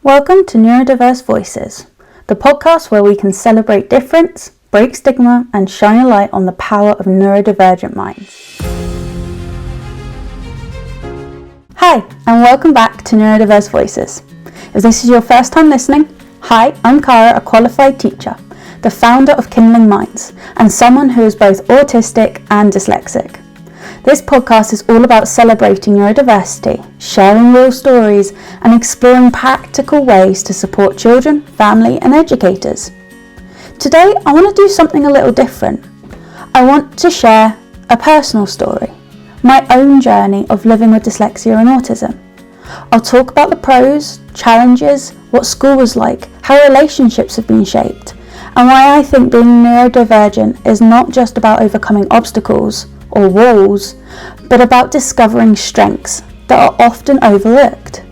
Welcome to Neurodiverse Voices, the podcast where we can celebrate difference, break stigma, and shine a light on the power of neurodivergent minds. Hi, and welcome back to Neurodiverse Voices. If this is your first time listening, hi, I'm Cara, a qualified teacher, the founder of Kindling Minds, and someone who is both autistic and dyslexic. This podcast is all about celebrating neurodiversity, sharing real stories, and exploring practical ways to support children, family, and educators. Today, I want to do something a little different. I want to share a personal story, my own journey of living with dyslexia and autism. I'll talk about the pros, challenges, what school was like, how relationships have been shaped, and why I think being neurodivergent is not just about overcoming obstacles or walls, but about discovering strengths that are often overlooked.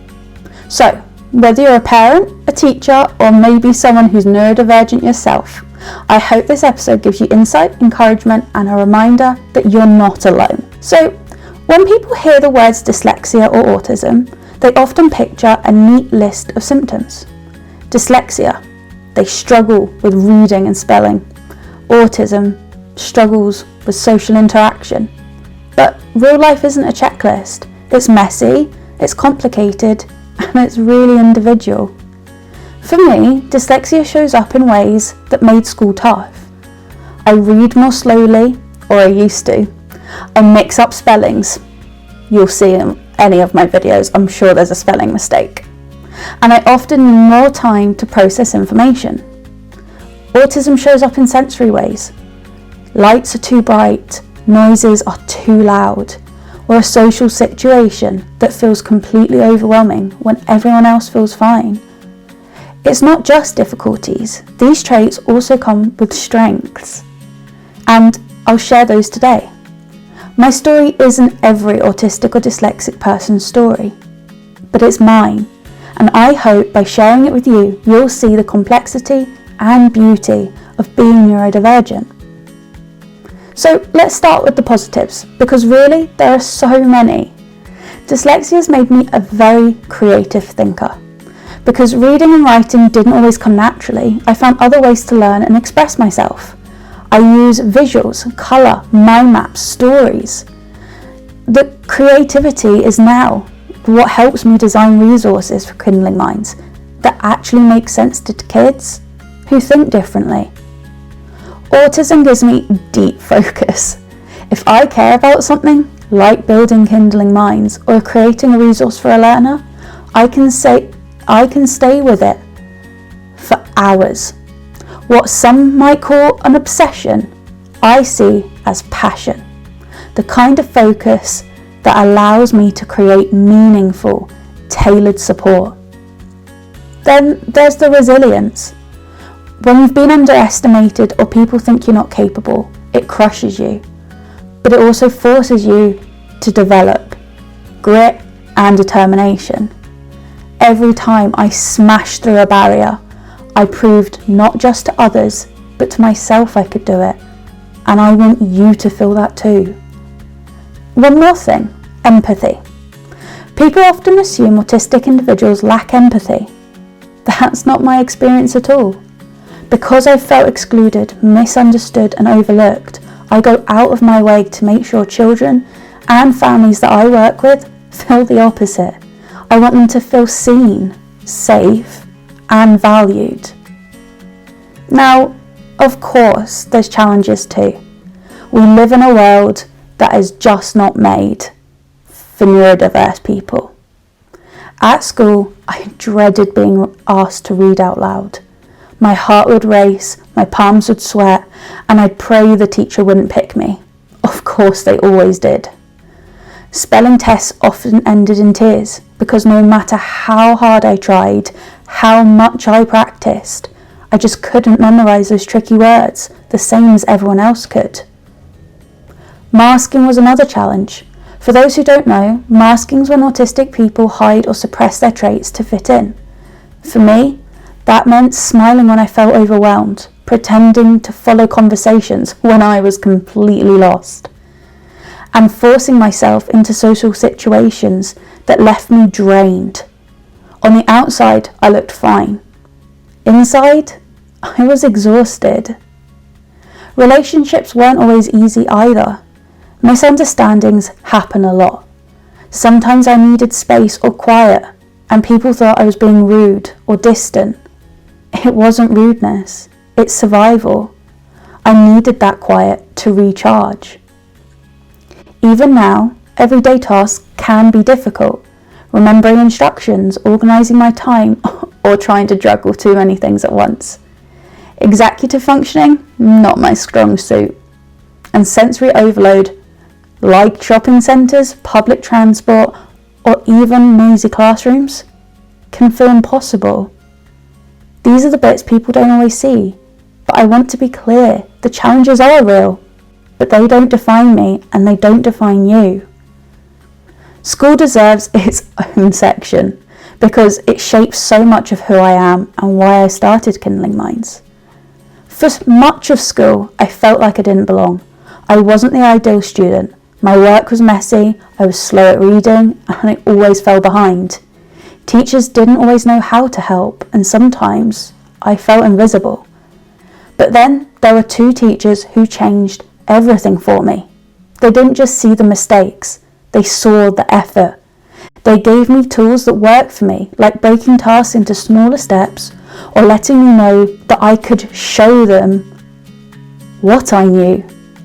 So, whether you're a parent, a teacher, or maybe someone who's neurodivergent yourself, I hope this episode gives you insight, encouragement, and a reminder that you're not alone. So, when people hear the words dyslexia or autism, they often picture a neat list of symptoms. Dyslexia, they struggle with reading and spelling. Autism struggles with social interaction. But real life isn't a checklist. It's messy, it's complicated, and it's really individual. For me, dyslexia shows up in ways that made school tough. I read more slowly, or I used to. I mix up spellings. You'll see in any of my videos, I'm sure there's a spelling mistake. And I often need more time to process information. Autism shows up in sensory ways. Lights are too bright, noises are too loud, or a social situation that feels completely overwhelming when everyone else feels fine. It's not just difficulties, these traits also come with strengths, and I'll share those today. My story isn't every autistic or dyslexic person's story, but it's mine, and I hope by sharing it with you, you'll see the complexity and beauty of being neurodivergent. So let's start with the positives, because really there are so many. Dyslexia has made me a very creative thinker. Because reading and writing didn't always come naturally, I found other ways to learn and express myself. I use visuals, colour, mind maps, stories. The creativity is now what helps me design resources for Kindling Minds that actually make sense to kids who think differently. Autism gives me deep focus. If I care about something, like building Kindling Minds or creating a resource for a learner, I can stay with it for hours. What some might call an obsession, I see as passion. The kind of focus that allows me to create meaningful, tailored support. Then there's the resilience. When you've been underestimated or people think you're not capable, it crushes you. But it also forces you to develop grit and determination. Every time I smashed through a barrier, I proved not just to others, but to myself I could do it. And I want you to feel that too. One more thing, empathy. People often assume autistic individuals lack empathy. That's not my experience at all. Because I felt excluded, misunderstood, and overlooked, I go out of my way to make sure children and families that I work with feel the opposite. I want them to feel seen, safe, and valued. Now, of course, there's challenges too. We live in a world that is just not made for neurodiverse people. At school, I dreaded being asked to read out loud. My heart would race, my palms would sweat, and I'd pray the teacher wouldn't pick me. Of course, they always did. Spelling tests often ended in tears because no matter how hard I tried, how much I practiced, I just couldn't memorize those tricky words the same as everyone else could. Masking was another challenge. For those who don't know, masking is when autistic people hide or suppress their traits to fit in. For me, that meant smiling when I felt overwhelmed, pretending to follow conversations when I was completely lost, and forcing myself into social situations that left me drained. On the outside, I looked fine. Inside, I was exhausted. Relationships weren't always easy either. Misunderstandings happen a lot. Sometimes I needed space or quiet, and people thought I was being rude or distant. It wasn't rudeness, it's survival. I needed that quiet to recharge. Even now, everyday tasks can be difficult. Remembering instructions, organising my time, or trying to juggle too many things at once. Executive functioning, not my strong suit. And sensory overload, like shopping centres, public transport, or even noisy classrooms, can feel impossible. These are the bits people don't always see, but I want to be clear, the challenges are real, but they don't define me and they don't define you. School deserves its own section because it shapes so much of who I am and why I started Kindling Minds. For much of school, I felt like I didn't belong. I wasn't the ideal student. My work was messy, I was slow at reading, and I always fell behind. Teachers didn't always know how to help, and sometimes I felt invisible. But then there were 2 teachers who changed everything for me. They didn't just see the mistakes, they saw the effort. They gave me tools that worked for me, like breaking tasks into smaller steps or letting me know that I could show them what I knew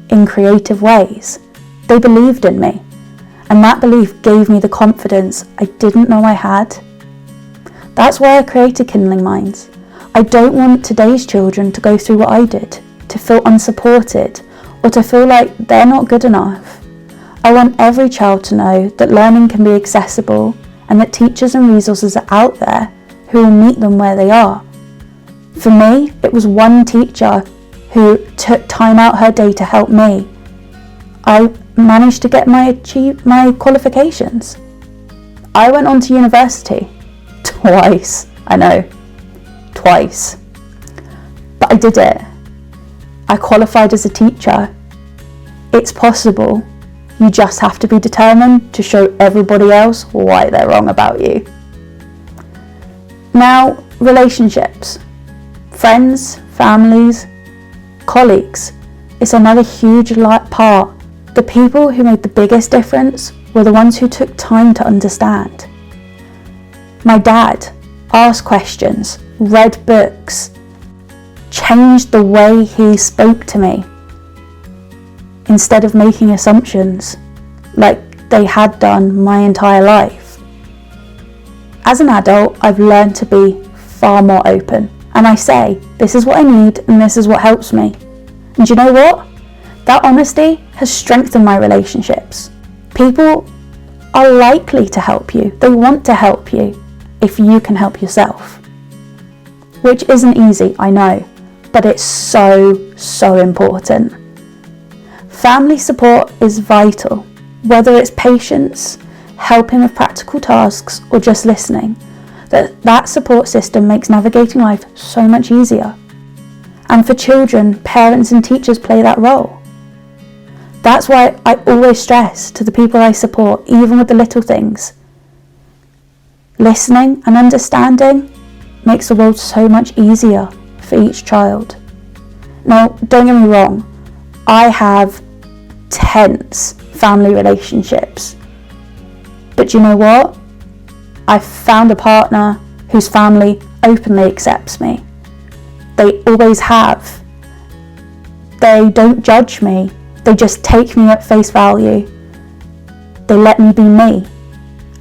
in creative ways. They believed in me, and that belief gave me the confidence I didn't know I had. That's why I created Kindling Minds. I don't want today's children to go through what I did, to feel unsupported, or to feel like they're not good enough. I want every child to know that learning can be accessible and that teachers and resources are out there who will meet them where they are. For me, it was one teacher who took time out her day to help me. I managed to get my qualifications. I went on to university twice, I know, twice. But I did it. I qualified as a teacher. It's possible. You just have to be determined to show everybody else why they're wrong about you. Now, relationships. Friends, families, colleagues. It's another huge part. The people who made the biggest difference were the ones who took time to understand. My dad asked questions, read books, changed the way he spoke to me, instead of making assumptions like they had done my entire life. As an adult, I've learned to be far more open, and I say, this is what I need and this is what helps me. And you know what? That honesty has strengthened my relationships. People are likely to help you. They want to help you if you can help yourself. Which isn't easy, I know, but it's so important. Family support is vital, whether it's patience, helping with practical tasks, or just listening. That support system makes navigating life so much easier. And for children, parents and teachers play that role. That's why I always stress to the people I support, even with the little things. Listening and understanding makes the world so much easier for each child. Now, don't get me wrong, I have tense family relationships. But you know what? I've found a partner whose family openly accepts me. They always have. They don't judge me. They just take me at face value. They let me be me.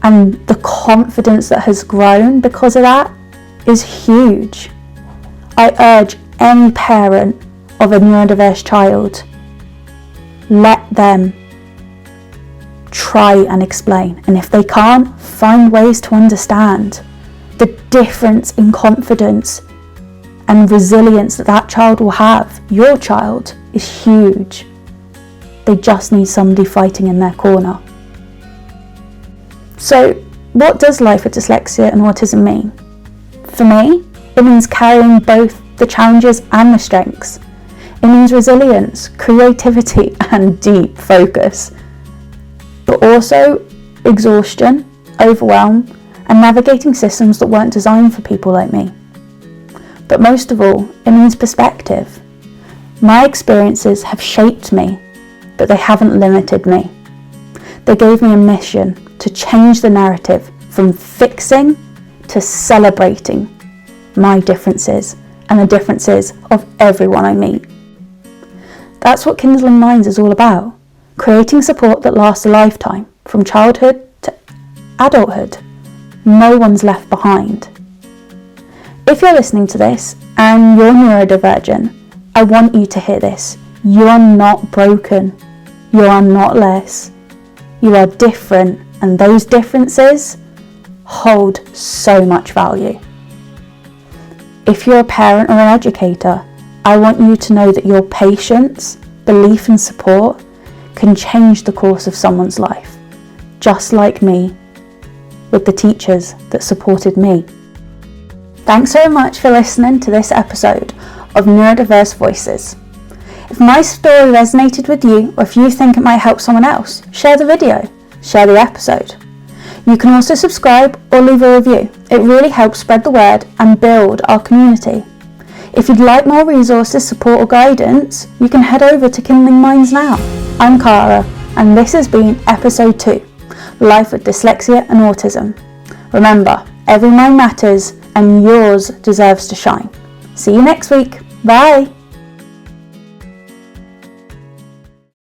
And the confidence that has grown because of that is huge. I urge any parent of a neurodiverse child, let them try and explain. And if they can't, find ways to understand. The difference in confidence and resilience that child will have, your child, is huge. They just need somebody fighting in their corner. So, what does life with dyslexia and autism mean? For me, it means carrying both the challenges and the strengths. It means resilience, creativity, and deep focus. But also exhaustion, overwhelm, and navigating systems that weren't designed for people like me. But most of all, it means perspective. My experiences have shaped me, but they haven't limited me. They gave me a mission to change the narrative from fixing to celebrating my differences and the differences of everyone I meet. That's what Kindling Minds is all about, creating support that lasts a lifetime, from childhood to adulthood. No one's left behind. If you're listening to this and you're neurodivergent, I want you to hear this. You are not broken. You are not less. You are different, and those differences hold so much value. If you're a parent or an educator, I want you to know that your patience, belief and support can change the course of someone's life, just like me, with the teachers that supported me. Thanks so much for listening to this episode of Neurodiverse Voices. If my story resonated with you, or if you think it might help someone else, share the video, share the episode. You can also subscribe or leave a review. It really helps spread the word and build our community. If you'd like more resources, support or guidance, you can head over to Kindling Minds now. I'm Cara, and this has been episode 2, Life with Dyslexia and Autism. Remember, every mind matters and yours deserves to shine. See you next week. Bye.